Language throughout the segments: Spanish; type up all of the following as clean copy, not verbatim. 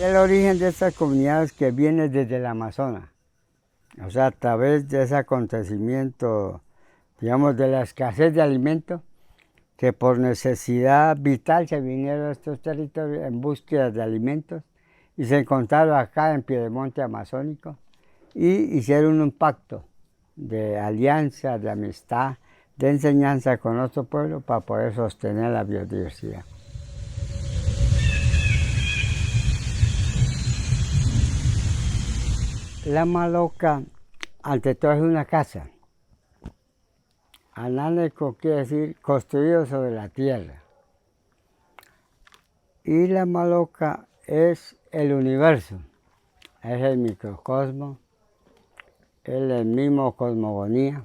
El origen de estas comunidades que viene desde el Amazonas, o sea, a través de ese acontecimiento, digamos, de la escasez de alimentos, que por necesidad vital se vinieron a estos territorios en búsqueda de alimentos y se encontraron acá en Piedemonte Amazónico y hicieron un pacto de alianza, de amistad, de enseñanza con otro pueblo para poder sostener la biodiversidad. La maloca, ante todo, es una casa. Anáneco quiere decir construido sobre la tierra. Y la maloca es el universo, es el microcosmos, es el mismo cosmogonía.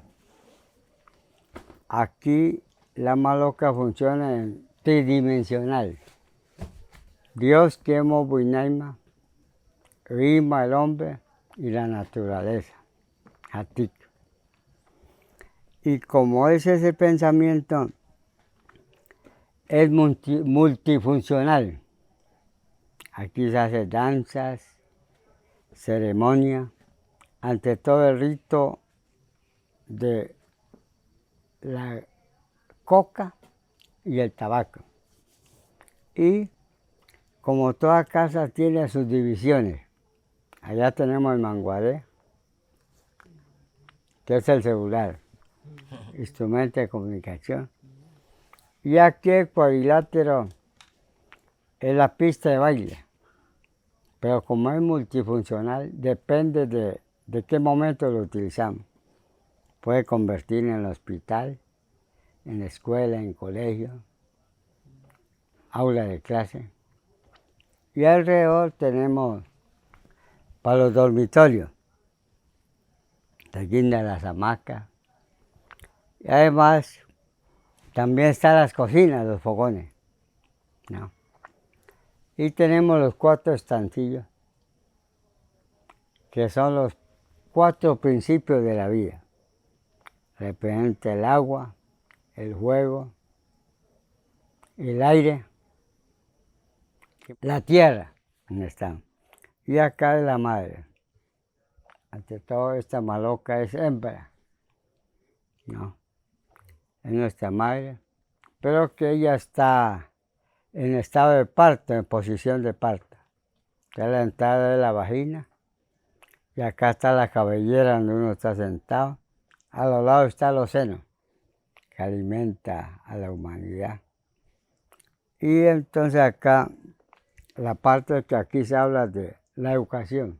Aquí la maloca funciona en tridimensional. Dios, Quemo, Buinaima, Rima, el hombre y la naturaleza, Hatik. Y como es ese pensamiento, es multifuncional. Aquí se hace danzas, ceremonia, ante todo el rito de la coca y el tabaco. Y como toda casa tiene sus divisiones, allá tenemos el manguaré, que es el celular, instrumento de comunicación. Y aquí el cuadrilátero es la pista de baile, pero como es multifuncional, depende de qué momento lo utilizamos. Puede convertir en el hospital, en escuela, en colegio, aula de clase. Y alrededor tenemos para los dormitorios, la guinda de las hamacas. Y además también están las cocinas, los fogones, ¿no? Y tenemos los 4 estancillos, que son los 4 principios de la vida. Representa el agua, el fuego, el aire, la tierra, donde están. Y acá es la madre. Ante todo, esta maloca es hembra, ¿no? Es nuestra madre, pero que ella está en estado de parto, en posición de parto. Esta es la entrada de la vagina y acá está la cabellera donde uno está sentado. A los lados están los senos, que alimenta a la humanidad. Y entonces acá, la parte que aquí se habla de la educación,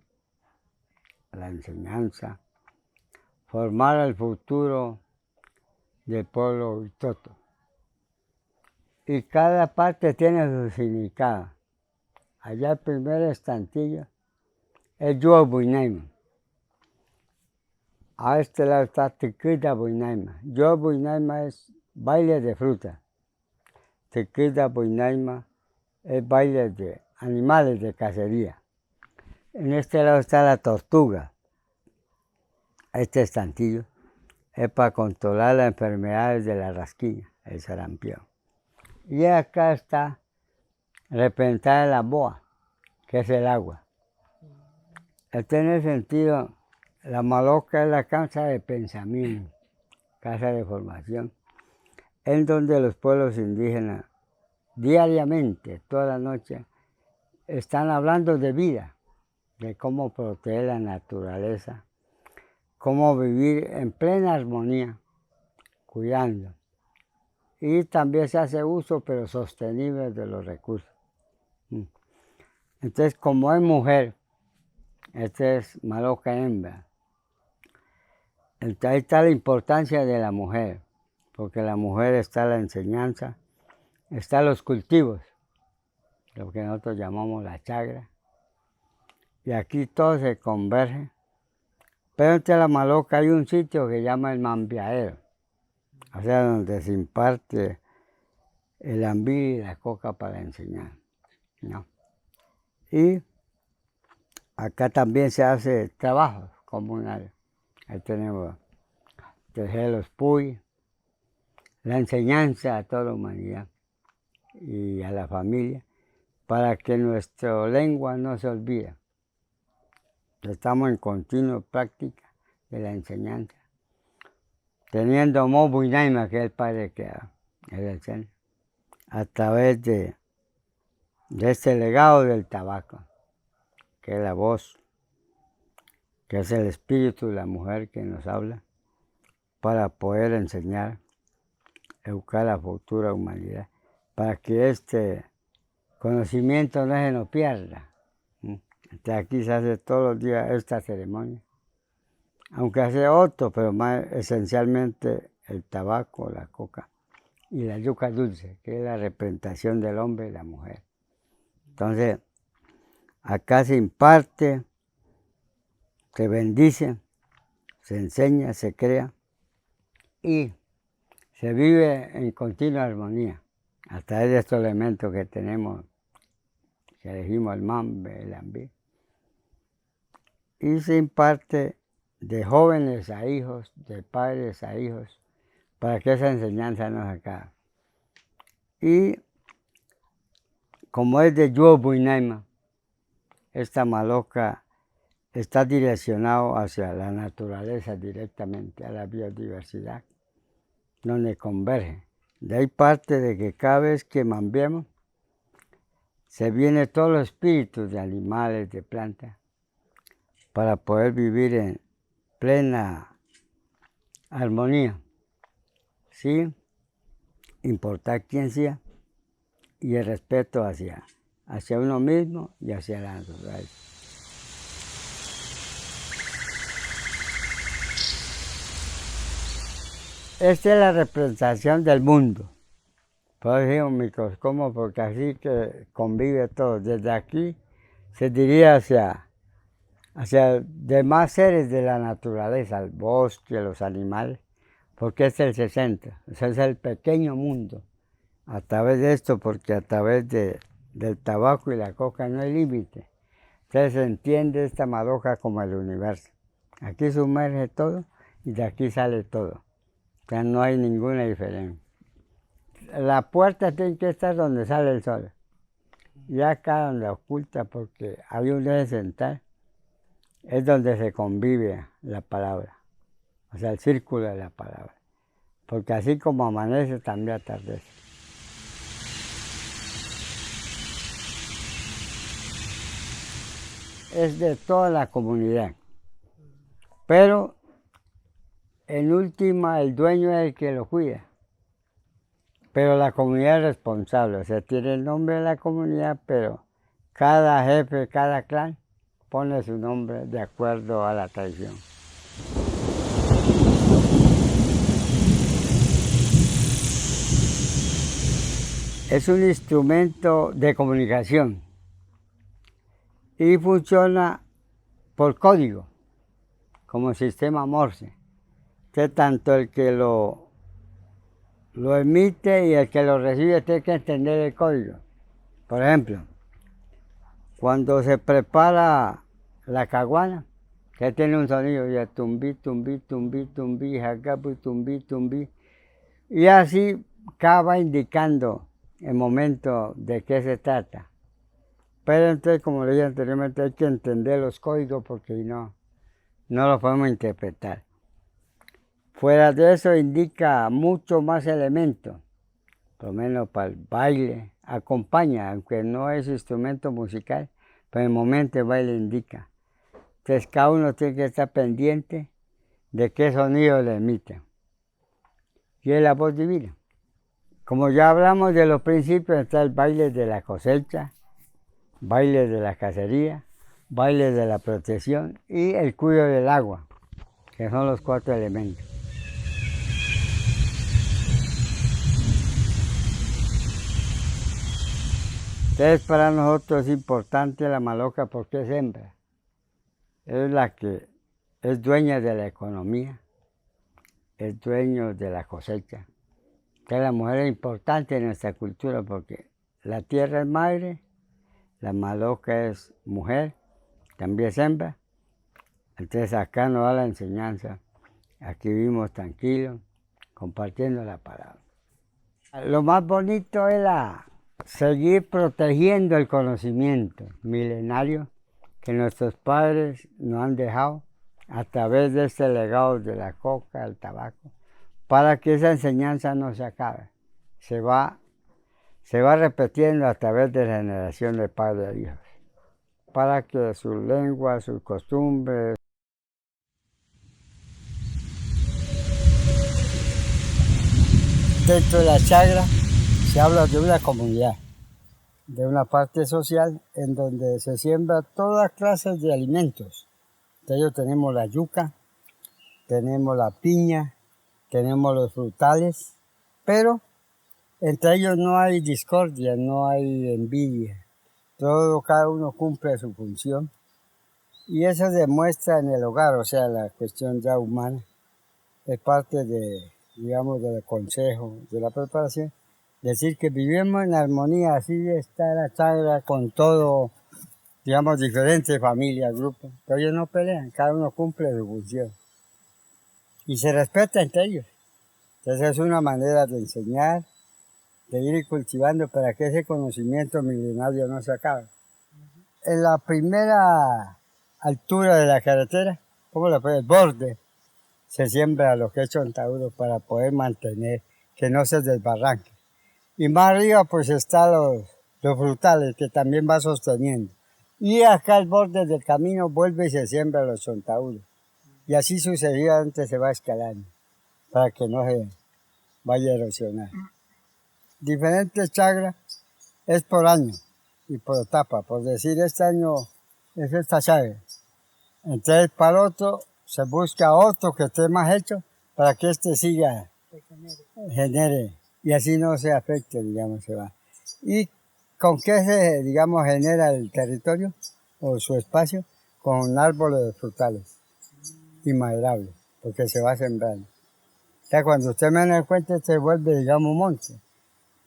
la enseñanza, formar el futuro del pueblo Huitoto. Y cada parte tiene su significado. Allá el primer estantillo es Yuo Buinaima. A este lado está Tiquita Buinaima. Yuo Buinaima es baile de fruta. Tiquita Buinaima es baile de animales de cacería. En este lado está la tortuga. Este estantillo es para controlar las enfermedades de la rasquiña, el sarampión. Y acá está representada la boa, que es el agua. En ese sentido, la maloca es la casa de pensamiento, casa de formación, en donde los pueblos indígenas diariamente, toda la noche, están hablando de vida, de cómo proteger la naturaleza, cómo vivir en plena armonía, cuidando. Y también se hace uso, pero sostenible, de los recursos. Entonces, como es mujer, esta es maloca hembra. Entonces, ahí está la importancia de la mujer, porque la mujer está la enseñanza, está los cultivos, lo que nosotros llamamos la chagra, y aquí todo se converge. Pero entre la maloca hay un sitio que se llama el mambiadero, o sea, donde se imparte el ambí y la coca para enseñar, ¿no? Y acá también se hace trabajos comunales. Ahí tenemos tejer los puy, la enseñanza a toda la humanidad y a la familia. para que nuestra lengua no se olvide. Estamos en continua práctica de la enseñanza, teniendo Mobu Inaima, que es el padre que es el centro, a través de este legado del tabaco, que es la voz, que es el espíritu de la mujer que nos habla, para poder enseñar, educar a la futura humanidad, para que este conocimiento no se nos pierda. Aquí se hace todos los días esta ceremonia, aunque hace otro, pero más esencialmente el tabaco, la coca y la yuca dulce, que es la representación del hombre y la mujer. Entonces, acá se imparte, se bendice, se enseña, se crea y se vive en continua armonía a través de estos elementos que tenemos, que elegimos el mambe, el ambí. Y se imparte de jóvenes a hijos, de padres a hijos, para que esa enseñanza no se acabe. Y como es de Yobu Inaima, esta maloca está direccionado hacia la naturaleza directamente, a la biodiversidad, donde converge. De ahí parte de que cada vez que mambiemos, se vienen todos los espíritus de animales, de plantas, para poder vivir en plena armonía, sin importar quién sea, y el respeto hacia uno mismo y hacia la naturaleza. Esta es la representación del mundo. Por eso digo microcosmos, porque así que convive todo. Desde aquí se diría hacia demás seres de la naturaleza, el bosque, los animales, porque este es el centro, ese es el pequeño mundo. A través de esto, porque a través del tabaco y la coca no hay límite. Entonces se entiende esta madoja como el universo. Aquí sumerge todo y de aquí sale todo. O sea, no hay ninguna diferencia. La puerta tiene que estar donde sale el sol. Y acá donde oculta, porque hay un eje central, es donde se convive la palabra. O sea, el círculo de la palabra. Porque así como amanece, también atardece. Es de toda la comunidad. Pero en última el dueño es el que lo cuida. Pero la comunidad es responsable, o sea, tiene el nombre de la comunidad, pero cada jefe, cada clan pone su nombre de acuerdo a la tradición. Es un instrumento de comunicación y funciona por código, como sistema Morse, que tanto el que lo emite y el que lo recibe tiene que entender el código. Por ejemplo, cuando se prepara la caguana, que tiene un sonido, ya tumbi, tumbi, tumbi, tumbi, jacapu, tumbi, tumbi, y así cada va indicando el momento de qué se trata. Pero entonces, como le dije anteriormente, hay que entender los códigos porque no los podemos interpretar. Fuera de eso indica mucho más elementos, por lo menos para el baile, acompaña, aunque no es instrumento musical, pero en el momento el baile indica. Entonces cada uno tiene que estar pendiente de qué sonido le emite. Y es la voz divina. Como ya hablamos de los principios, está el baile de la cosecha, baile de la cacería, baile de la protección y el cuidado del agua, que son los 4 elementos. Entonces para nosotros es importante la maloca porque es hembra. Es la que es dueña de la economía, es dueño de la cosecha. Entonces la mujer es importante en nuestra cultura porque la tierra es madre, la maloca es mujer, también es hembra. Entonces acá nos da la enseñanza. Aquí vivimos tranquilos, compartiendo la palabra. Lo más bonito es seguir protegiendo el conocimiento milenario que nuestros padres nos han dejado a través de este legado de la coca, el tabaco, para que esa enseñanza no se acabe. Se va repitiendo a través de la generación de padres a hijos, para que su lengua, sus costumbres. Dentro de la chagra se habla de una comunidad, de una parte social en donde se siembra todas clases de alimentos. De ellos tenemos la yuca, tenemos la piña, tenemos los frutales, pero entre ellos no hay discordia, no hay envidia. Cada uno cumple su función. Y eso demuestra en el hogar, o sea, la cuestión ya humana, es parte de, digamos, del consejo, de la preparación. Decir que vivimos en armonía, así está la chagra con todo, digamos, diferentes familias, grupos. Pero ellos no pelean, cada uno cumple su función. Y se respeta entre ellos. Entonces es una manera de enseñar, de ir cultivando para que ese conocimiento milenario no se acabe. En la primera altura de la carretera, como el borde, se siembra lo que es chontaduro para poder mantener que no se desbarranque. Y más arriba pues están los frutales que también va sosteniendo. Y acá al borde del camino vuelve y se siembra los chontaduros. Y así sucesivamente se va escalando para que no se vaya a erosionar. Diferentes chagras es por año y por etapa. Por decir, este año es esta chagra. Entonces para otro se busca otro que esté más hecho para que este siga, genere, y así no se afecte, digamos, se va. ¿Y con qué se, digamos, genera el territorio o su espacio? Con árboles frutales y maderables, porque se va sembrando. O sea, cuando usted menos da cuenta, se vuelve, digamos, un monte.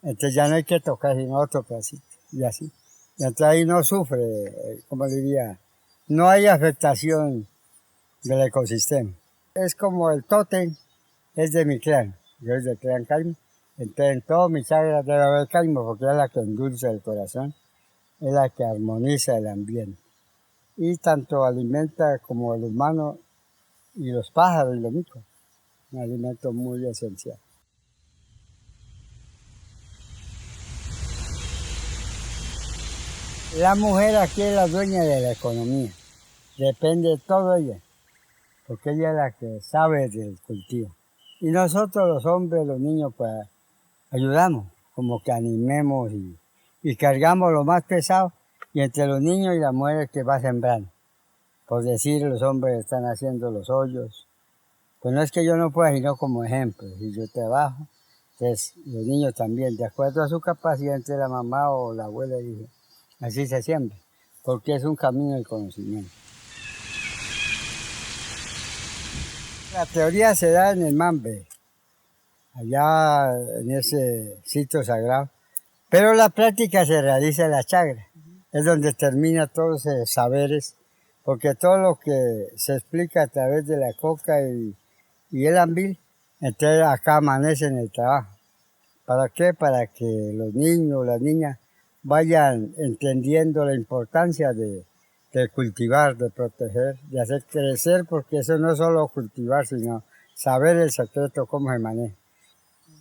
Entonces ya no hay que tocar sino otro pedacito, y así. Y entonces ahí no sufre, como diría, no hay afectación del ecosistema. Es como el tótem, es de mi clan, yo soy del clan Caimo. Entonces en todo mi chagra debe haber Caimo, porque es la que endulza el corazón, es la que armoniza el ambiente. Y tanto alimenta como el humano y los pájaros y los micos, un alimento muy esencial. La mujer aquí es la dueña de la economía, depende de todo ella, porque ella es la que sabe del cultivo. Y nosotros los hombres, los niños, pues ayudamos, como que animemos y cargamos lo más pesado, y entre los niños y las mujeres que va sembrando. Por decir, los hombres están haciendo los hoyos. Pues no es que yo no pueda, sino como ejemplo. Si yo trabajo, entonces los niños también, de acuerdo a su capacidad, entre la mamá o la abuela, dice, así se siembra, porque es un camino del conocimiento. La teoría se da en el Mambe, allá en ese sitio sagrado, pero la práctica se realiza en la chagra, es donde termina todos esos saberes, porque todo lo que se explica a través de la coca y el ambil, entonces acá amanece en el trabajo. ¿Para qué? Para que los niños, las niñas vayan entendiendo la importancia de cultivar, de proteger, de hacer crecer, porque eso no es solo cultivar, sino saber el secreto, cómo se maneja.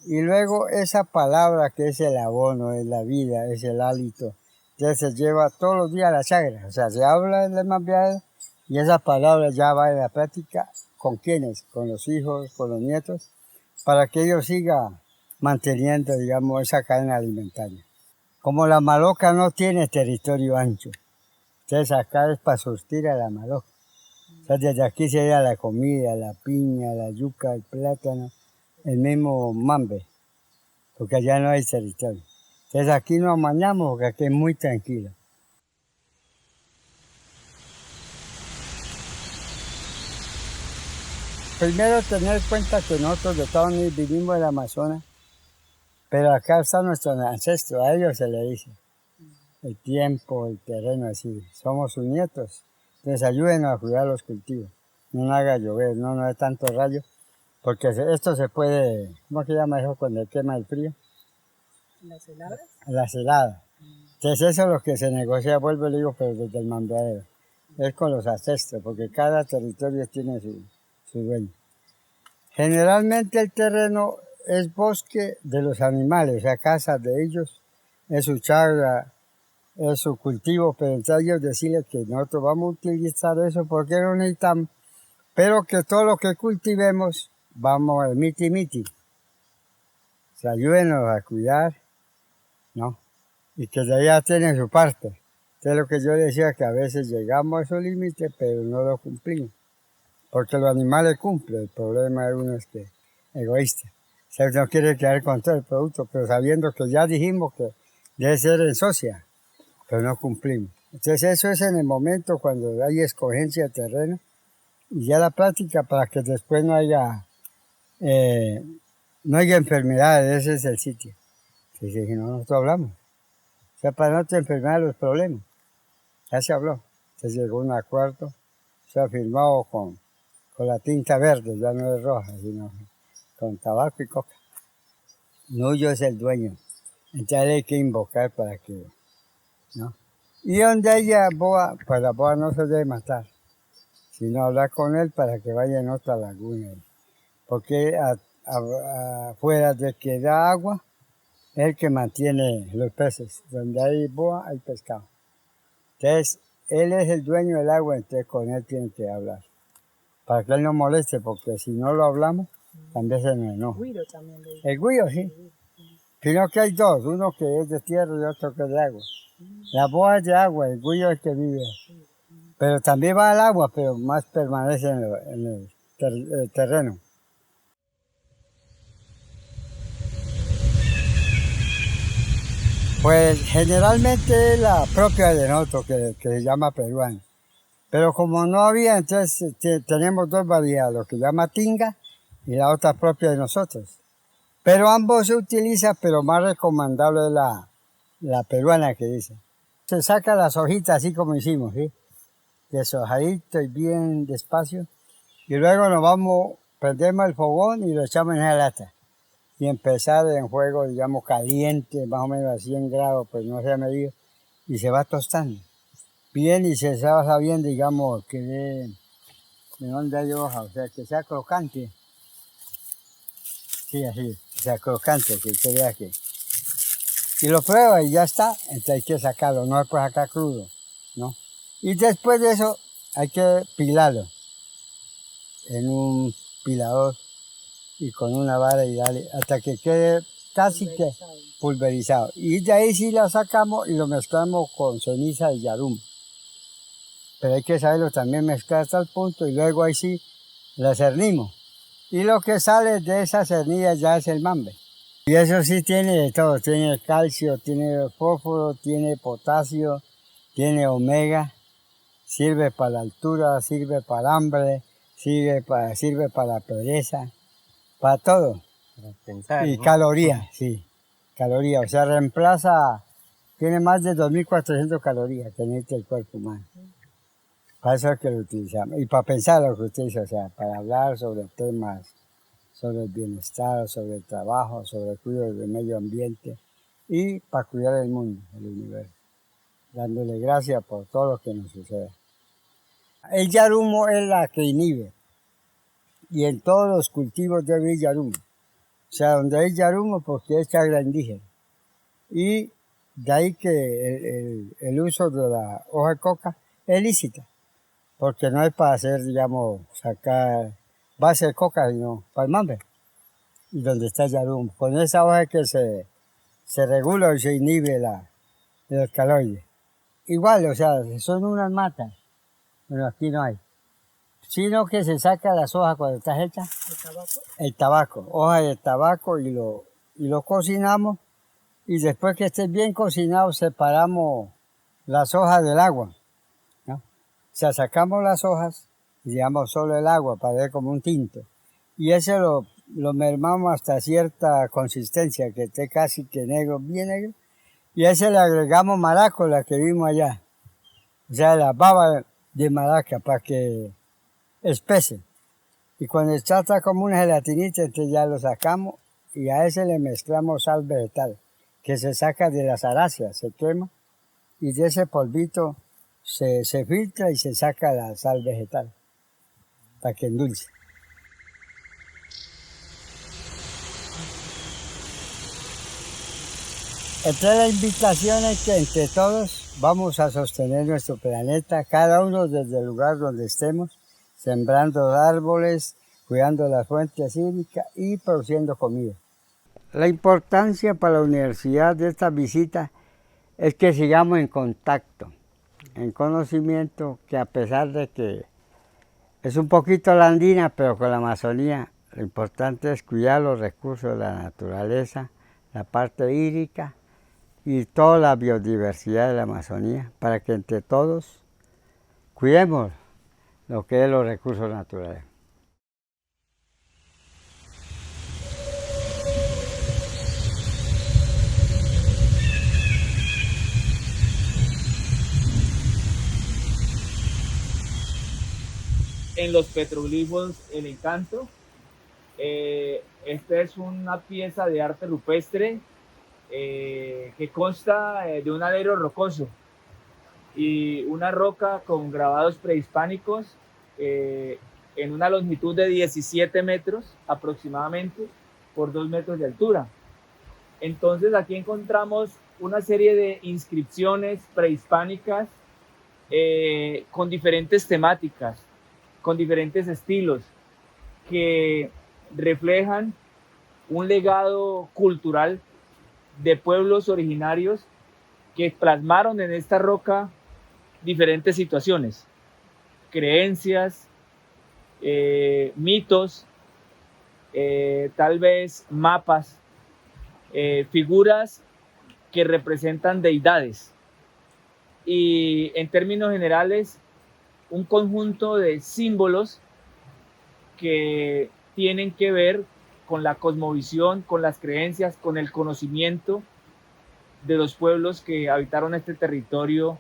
Y luego esa palabra que es el abono, es la vida, es el hálito, ya se lleva todos los días a la chagra. O sea, se habla en la mambiada y esa palabra ya va en la práctica. ¿Con quiénes? Con los hijos, con los nietos, para que ellos sigan manteniendo, digamos, esa cadena alimentaria. Como la maloca no tiene territorio ancho, entonces acá es para surtir a la maloca. O sea, desde aquí sería la comida, la piña, la yuca, el plátano, el mismo mambe, porque allá no hay territorio. Entonces aquí nos amañamos porque aquí es muy tranquilo. Primero tener en cuenta que nosotros de Estados Unidos vivimos en el Amazonas, pero acá están nuestros ancestros, a ellos se le dice. El tiempo, el terreno, así. Somos sus nietos. Entonces ayúdenos a cuidar los cultivos. No haga llover, no hay tanto rayo, porque esto se puede, ¿cómo se llama eso cuando quema el frío? ¿Las heladas? Las heladas. Entonces eso es lo que se negocia, vuelvo y le digo, pero desde el mandadero. Es con los ancestros, porque cada territorio tiene su dueño. Generalmente el terreno es bosque de los animales, o sea, casa de ellos, es su chagra, es su cultivo, pero entonces ellos decirles que nosotros vamos a utilizar eso porque no necesitamos, pero que todo lo que cultivemos, vamos a miti. O sea, ayúdenos a cuidar, ¿no? Y que de allá tienen su parte. Entonces lo que yo decía, que a veces llegamos a esos límites, pero no lo cumplimos. Porque los animales cumplen, el problema de uno es que egoísta. O sea, uno quiere quedar con todo el producto, pero sabiendo que ya dijimos que debe ser en socia, pero no cumplimos. Entonces eso es en el momento cuando hay escogencia de terreno y ya la práctica para que después no haya enfermedades, ese es el sitio. Entonces si no, nosotros hablamos. O sea, para no tener enfermedades los problemas. Ya se habló. Se llegó a un acuerdo, se ha firmado con la tinta verde, ya no es roja, sino con tabaco y coca. Nuyo es el dueño. Entonces hay que invocar para que, ¿no? Y donde haya boa, pues la boa no se debe matar, sino hablar con él para que vaya en otra laguna. Porque afuera de que da agua, es el que mantiene los peces. Donde hay boa, hay pescado. Entonces, él es el dueño del agua, entonces con él tienen que hablar. Para que él no moleste, porque si no lo hablamos, también se nos enoja. Guiro también le El guiro, sí. Sino que hay dos, uno que es de tierra y otro que es de agua. La boa es de agua, el guiro es el que vive. Pero también va al agua, pero más permanece en el terreno. Pues generalmente la propia de nosotros, que se llama peruana. Pero como no había, entonces tenemos dos variedades, lo que se llama tinga y la otra propia de nosotros. Pero ambos se utilizan, pero más recomendable es la peruana que dice. Se saca las hojitas así como hicimos, ¿sí? Deshojadito y bien despacio. Y luego nos vamos, prendemos el fogón y lo echamos en la lata. Y empezar en fuego, digamos, caliente, más o menos a 100 grados, pues no sea medido. Y se va tostando. Bien, y se va sabiendo, digamos, que de dónde hay hoja, o sea, que sea crocante. Sí, así, o sea, crocante, que se vea que. Y lo prueba y ya está, entonces hay que sacarlo, no es pues acá crudo, ¿no? Y después de eso hay que pilarlo en un pilador y con una vara y darle hasta que quede casi que pulverizado. Y de ahí sí lo sacamos y lo mezclamos con ceniza de yarum. Pero hay que saberlo también mezclar hasta el punto y luego ahí sí la cernimos. Y lo que sale de esa cernilla ya es el mambe. Y eso sí tiene de todo, tiene calcio, tiene fósforo, tiene potasio, tiene omega, sirve para la altura, sirve para el hambre, sirve para la pereza, para todo. Para pensar, Y ¿no? calorías, sí, calorías, o sea, reemplaza, tiene más de 2.400 calorías que necesita el cuerpo humano. Para eso es que lo utilizamos. Y para pensar lo que usted dice, o sea, para hablar sobre temas, sobre el bienestar, sobre el trabajo, sobre el cuidado del medio ambiente y para cuidar el mundo, el universo, dándole gracias por todo lo que nos sucede. El yarumo es la que inhibe y en todos los cultivos debe ir yarumo. O sea, donde hay yarumo porque es chagra indígena. Y de ahí que el uso de la hoja de coca es lícita, porque no es para hacer, digamos, sacar base de coca, sino para el mambe. Y donde está el yarumo. Con esa hoja es que se regula y se inhibe el alcaloide. Igual, o sea, son unas matas. Bueno, aquí no hay. Sino que se saca las hojas cuando está hecha. ¿El tabaco? El tabaco, hoja de tabaco y lo cocinamos. Y después que esté bien cocinado, separamos las hojas del agua, ¿no? O sea, sacamos las hojas y digamos solo el agua para ver como un tinto. Y ese lo mermamos hasta cierta consistencia, que esté casi que negro, bien negro. Y a ese le agregamos maraco, la que vimos allá. O sea, la baba de maraca para que espese. Y cuando está como una gelatinita, entonces ya lo sacamos y a ese le mezclamos sal vegetal, que se saca de las aráceas, se quema y de ese polvito se filtra y se saca la sal vegetal para que endulce. Entonces la invitación es que entre todos vamos a sostener nuestro planeta, cada uno desde el lugar donde estemos, sembrando árboles, cuidando las fuentes hídricas y produciendo comida. La importancia para la universidad de esta visita es que sigamos en contacto, en conocimiento, que a pesar de que es un poquito la andina, pero con la Amazonía, lo importante es cuidar los recursos de la naturaleza, la parte hídrica y toda la biodiversidad de la Amazonía, para que entre todos cuidemos lo que es los recursos naturales. En los petroglifos El Encanto. Esta es una pieza de arte rupestre que consta de un alero rocoso y una roca con grabados prehispánicos en una longitud de 17 metros aproximadamente por 2 metros de altura. Entonces aquí encontramos una serie de inscripciones prehispánicas con diferentes temáticas, con diferentes estilos, que reflejan un legado cultural de pueblos originarios que plasmaron en esta roca diferentes situaciones, creencias, mitos, tal vez mapas, figuras que representan deidades y en términos generales un conjunto de símbolos que tienen que ver con la cosmovisión, con las creencias, con el conocimiento de los pueblos que habitaron este territorio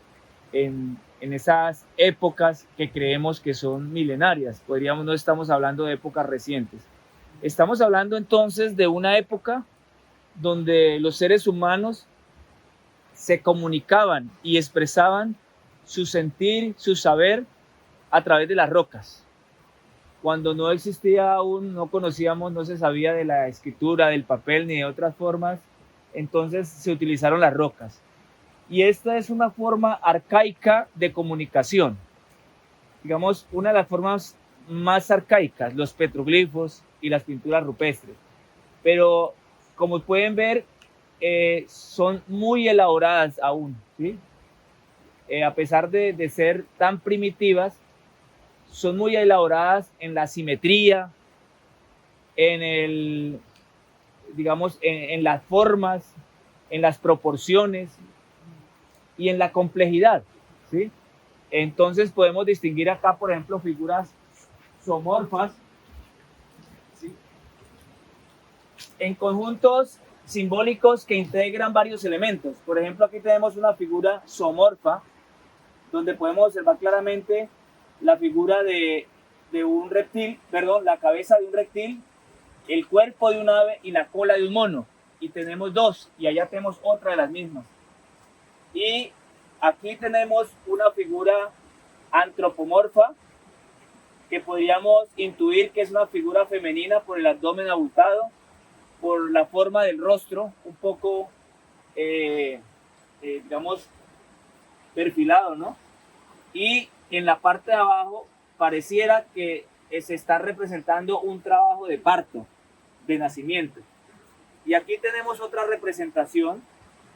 en esas épocas que creemos que son milenarias. No estamos hablando de épocas recientes. Estamos hablando entonces de una época donde los seres humanos se comunicaban y expresaban su sentir, su saber a través de las rocas. Cuando no existía aún, no conocíamos, no se sabía de la escritura, del papel ni de otras formas, entonces se utilizaron las rocas. Y esta es una forma arcaica de comunicación. Digamos, una de las formas más arcaicas, los petroglifos y las pinturas rupestres. Pero, como pueden ver, son muy elaboradas aún, ¿sí? A pesar de ser tan primitivas, son muy elaboradas en la simetría, en las formas, en las proporciones y en la complejidad, ¿sí? Entonces podemos distinguir acá, por ejemplo, figuras zoomorfas, ¿sí?, en conjuntos simbólicos que integran varios elementos. Por ejemplo, aquí tenemos una figura zoomorfa, donde podemos observar claramente la figura de un reptil, la cabeza de un reptil, el cuerpo de un ave y la cola de un mono. Y tenemos dos, y allá tenemos otra de las mismas. Y aquí tenemos una figura antropomorfa, que podríamos intuir que es una figura femenina por el abdomen abultado, por la forma del rostro, un poco, perfilado, ¿no? Y en la parte de abajo pareciera que se está representando un trabajo de parto, de nacimiento. Y aquí tenemos otra representación.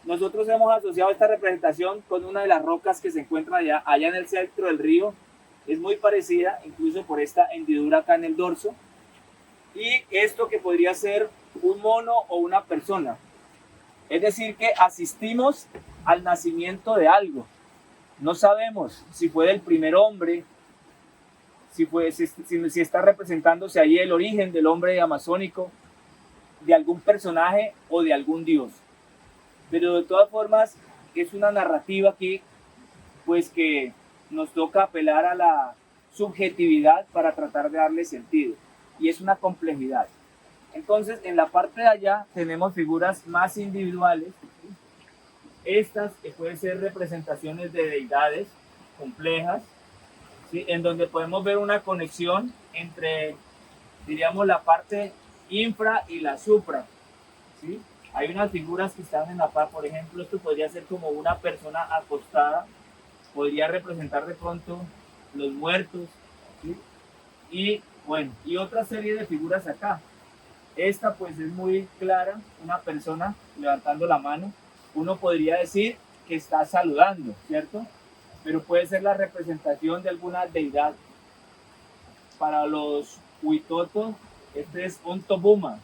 Nosotros hemos asociado esta representación con una de las rocas que se encuentra allá en el centro del río. Es muy parecida, incluso por esta hendidura acá en el dorso. Y esto que podría ser un mono o una persona. Es decir, que asistimos al nacimiento de algo. No sabemos si fue del primer hombre, si está representándose ahí el origen del hombre amazónico, de algún personaje o de algún dios. Pero de todas formas es una narrativa que nos toca apelar a la subjetividad para tratar de darle sentido. Y es una complejidad. Entonces, en la parte de allá tenemos figuras más individuales. Estas pueden ser representaciones de deidades complejas, ¿sí? En donde podemos ver una conexión entre, diríamos, la parte infra y la supra, ¿sí? Hay unas figuras que están en la par, por ejemplo, esto podría ser como una persona acostada, podría representar de pronto los muertos, ¿sí? Y bueno, y otra serie de figuras acá. Esta pues es muy clara, una persona levantando la mano. Uno podría decir que está saludando, ¿cierto? Pero puede ser la representación de alguna deidad. Para los huitotos, este es Ontobuma,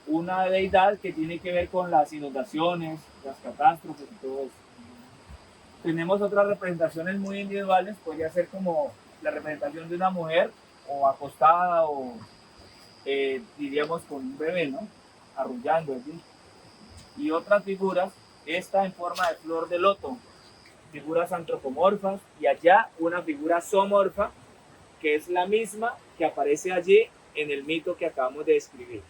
una deidad que tiene que ver con las inundaciones, las catástrofes y todo eso. Tenemos otras representaciones muy individuales, podría ser como la representación de una mujer o acostada o diríamos con un bebé, ¿no? Arrullando allí. Y otras figuras, esta en forma de flor de loto, figuras antropomorfas, y allá una figura zoomorfa, que es la misma que aparece allí en el mito que acabamos de describir.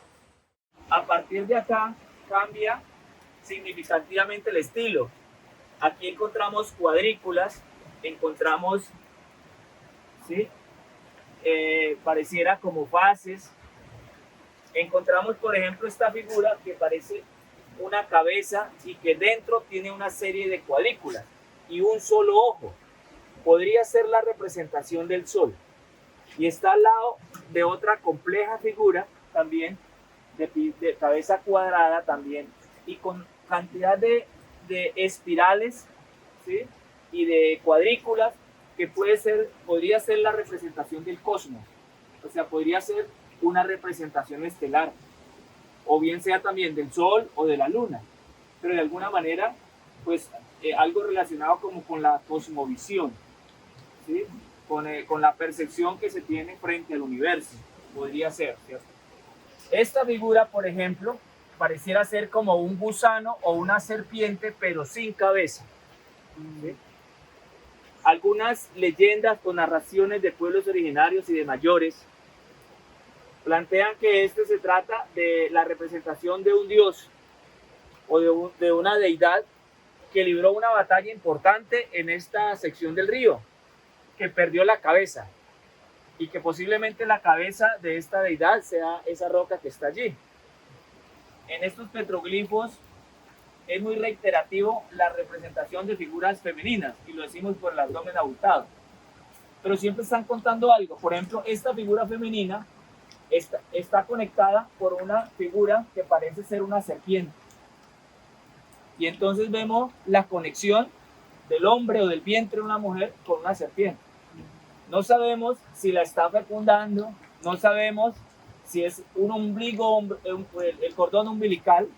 A partir de acá cambia significativamente el estilo. Aquí encontramos cuadrículas, encontramos, ¿sí? Pareciera como fases. Encontramos, por ejemplo, esta figura que parece una cabeza y que dentro tiene una serie de cuadrículas y un solo ojo. Podría ser la representación del sol. Y está al lado de otra compleja figura también, de cabeza cuadrada también, y con cantidad de espirales, ¿sí? Y de cuadrículas, que podría ser la representación del cosmos. O sea, podría ser una representación estelar, o bien sea también del Sol o de la Luna, pero de alguna manera, pues algo relacionado como con la cosmovisión, ¿sí? Con la percepción que se tiene frente al universo, podría ser, ¿cierto? Esta figura, por ejemplo, pareciera ser como un gusano o una serpiente, pero sin cabeza, ¿sí? Algunas leyendas o narraciones de pueblos originarios y de mayores plantean que se trata de la representación de un dios o de una deidad que libró una batalla importante en esta sección del río, que perdió la cabeza, y que posiblemente la cabeza de esta deidad sea esa roca que está allí. En estos petroglifos es muy reiterativo la representación de figuras femeninas, y lo decimos por el abdomen abultado, pero siempre están contando algo. Por ejemplo, esta figura femenina está conectada por una figura que parece ser una serpiente. Y entonces vemos la conexión del hombre o del vientre de una mujer con una serpiente. No sabemos si la está fecundando, no sabemos si es un ombligo, el cordón umbilical,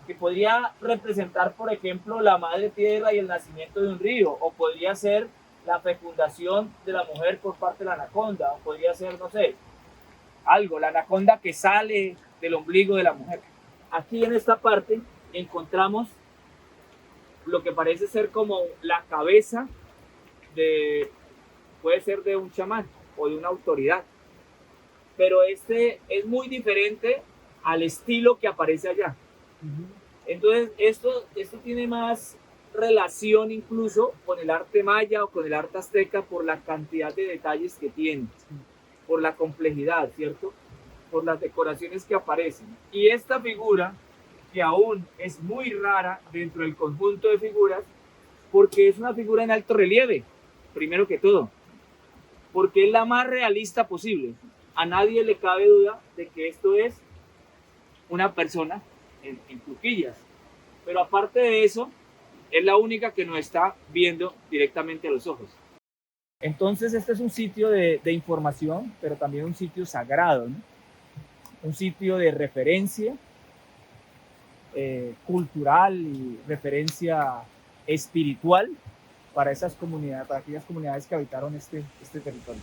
que podría representar, por ejemplo, la madre tierra y el nacimiento de un río, o podría ser la fecundación de la mujer por parte de la anaconda, o podría ser, no sé, algo, la anaconda que sale del ombligo de la mujer. Aquí en esta parte encontramos lo que parece ser como la cabeza puede ser de un chamán o de una autoridad, pero este es muy diferente al estilo que aparece allá. Entonces esto tiene más relación incluso con el arte maya o con el arte azteca por la cantidad de detalles que tiene, por la complejidad, ¿cierto? Por las decoraciones que aparecen. Y esta figura, que aún es muy rara dentro del conjunto de figuras, porque es una figura en alto relieve, primero que todo, porque es la más realista posible. A nadie le cabe duda de que esto es una persona en cuclillas, pero aparte de eso, es la única que nos está viendo directamente a los ojos. Entonces este es un sitio de información, pero también un sitio sagrado, ¿no? Un sitio de referencia cultural y referencia espiritual para esas comunidades, para aquellas comunidades que habitaron este territorio.